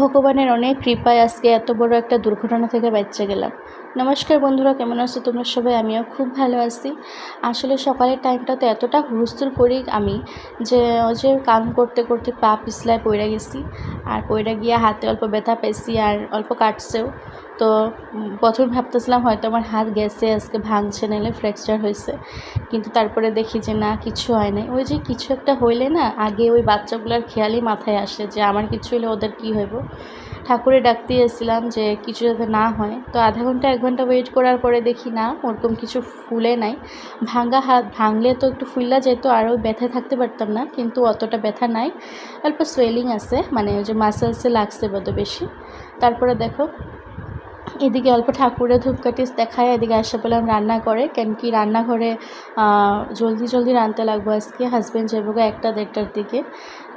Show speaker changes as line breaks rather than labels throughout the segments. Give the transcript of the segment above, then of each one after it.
ভগবানের অনেক কৃপায় আজকে এত বড় একটা দুর্ঘটনা থেকে বাঁচতে গেলাম। নমস্কার বন্ধুরা, কেমন আছো তোমরা সবাই? আমিও খুব ভালো আছি। আসলে সকালের টাইমটাতে এতটা হুড়স্থুল করি আমি যে ওই যে কাম করতে করতে পা পিছলায় পড়ে গেছি, আর পড়ে গিয়ে হাতে অল্প ব্যথা পেয়েছি আর অল্প কাটছেও। তো প্রথমে ভাবতেছিলাম হয়তো আমার হাত গেছে, আজকে ভাঙছে, নাহলে ফ্র্যাকচার হয়েছে, কিন্তু তারপরে দেখি যে না, কিছু হয় নাই। ওই যে কিছু একটা হইলে না, আগে ওই বাচ্চাগুলোর খেয়ালই মাথায় আসে যে আমার কিছু হলে ওদের কী হইব। ঠাকুরে ডাকতে এসেছিলাম যে কিছু যাতে না হয়। তো আধা ঘন্টা 1 ঘন্টা ওয়েট করার পরে দেখি না, ওরকম কিছু ফুলে নাই। ভাঙা হাত, ভাঙলে তো একটু ফুললা যেত, আরও ব্যথায় থাকতে পারতাম না, কিন্তু অতটা ব্যথা নাই। অল্প সোয়েলিং আছে, মানে ওই যে মাসেলসে লাগছে বোধ বেশি। তারপরে দেখো এদিকে অল্প ঠাকুরের ধূপকাঠি দেখায়, এদিকে আসা পেলাম রান্না করে, কেন কি রান্নাঘরে জলদি জলদি রাঁধতে লাগবো আজকে। হাজব্যান্ড যাবো 1টা-1:30টার দিকে,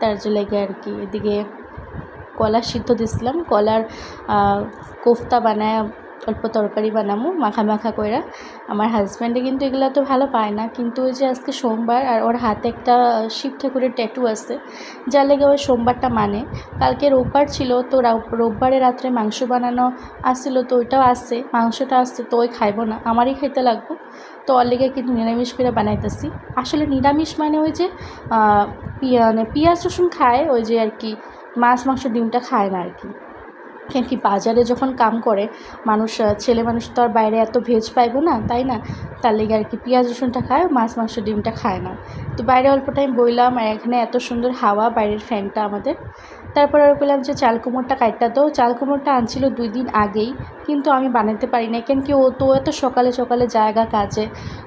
তার লেগে আর কি। এদিকে কলা সিদ্ধ দিছিলাম, কলার কোফতা বানায় অল্প তরকারি বানামো মাখা মাখা কইরা। আমার হাজব্যান্ডে কিন্তু এগুলো তো ভালো পায় না, কিন্তু ওই যে আজকে সোমবার আর ওর হাতে একটা শিব ঠাকুরের ট্যাটু আছে, যার লেগে ওই সোমবারটা মানে। কালকে রোববার ছিল, তো রোববারে রাত্রে মাংস বানানো আসছিল, তো ওইটাও আসছে, মাংসটা আসছে, তো ওই খাইব না, আমারই খাইতে লাগবো। তো ওর লেগে কিন্তু নিরামিষ করে বানাইতেছি। আসলে নিরামিষ মানে ওই যে পেঁয়াজ রসুন খায়, ওই যে আর কি মাছ মাংস ডিমটা খায় না আর কি। কেন কি বাজারে যখন কাম করে মানুষ, ছেলে মানুষ তো আর বাইরে এত ভেজ পাইবো না, তাই না? তার লেগে আর কি পেঁয়াজ রসুনটা খায়, মাছ মাংস ডিমটা খায় না। তো বাইরে অল্প টাইম বইলাম, আর এখানে এত সুন্দর হাওয়া, বাইরের ফ্যানটা আমাদের। তারপর আর বললাম যে চাল কুমড়োটা কাটটা দাও। চাল কুমড়োটা আনছিল 2 দিন আগেই, কিন্তু আমি বানাতে পারি না, কেন কি ও তো এত সকালে সকালে জায়গা কাজে।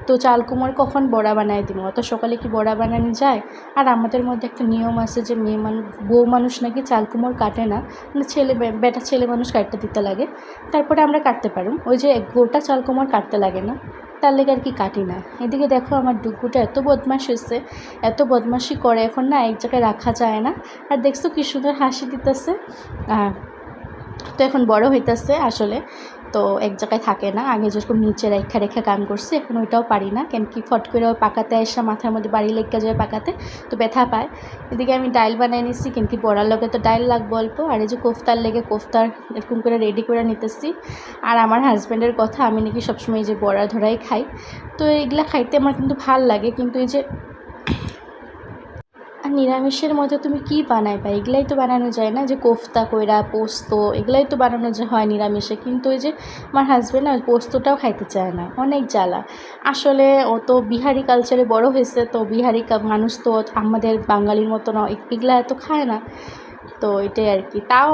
তো চাল কুমড়ো কখন বড়া বানাই দিব, অত সকালে কি বড়া বানানো যায়? আর আমাদের মধ্যে একটা নিয়ম আছে যে বউ মানুষ নাকি চাল কুমড়ো কাটে না, মানে বেটা ছেলে মানুষ কাটতে দিতে লাগে, তারপরে আমরা কাটতে পারুম। ওই যে গোটা চাল কুমড়ো কাটতে লাগে না, তার লেগে আর কি কাটি না। এদিকে দেখো আমার ডুগুটা এত বদমাশ হয়েছে, এত বদমাশি করে, এখন না এক জায়গায় রাখা যায় না। আর দেখছো কি সুন্দর হাসি দিতেছে। তো এখন বড় হইতেছে আসলে, তো এক জায়গায় থাকে না। আগে যেরকম নিচে রেখা রেখা কাম করছে, এখন ওইটাও পারি না, কেন কি ফট করে ওই পাকাতে এসে মাথার মধ্যে বাড়ি লেগে যায় পাকাতে, তো ব্যথা পায়। এদিকে আমি ডাইল বানিয়ে নিচ্ছি, কিন্তু বড়ার লগে তো ডাইল লাগবে অল্প। আর এই যে কোফতার লেগে কোফতার এরকম করে রেডি করে নিতেছি। আর আমার হাজব্যান্ডের কথা, আমি নাকি সবসময় এই যে বড়া ধরাই খাই, তো এগুলা খাইতে আমার কিন্তু ভাল লাগে, কিন্তু এই যে আর নিরামিষের মধ্যে তুমি কি বানাইবা? এগুলাই তো বানানো যায় না, যে কোফতা কইরা পোস্ত, এগুলাই তো বানানো হয় নিরামিষে। কিন্তু ওই যে আমার হাজব্যান্ড না পোস্তটাও খাইতে চায় না, অনেক জ্বালা। আসলে ও তো বিহারি কালচারে বড় হয়েছে, তো বিহারি মানুষ তো আমাদের বাঙালির মতো না, এগুলা এত খায় না। তো এটাই আর কি। তাও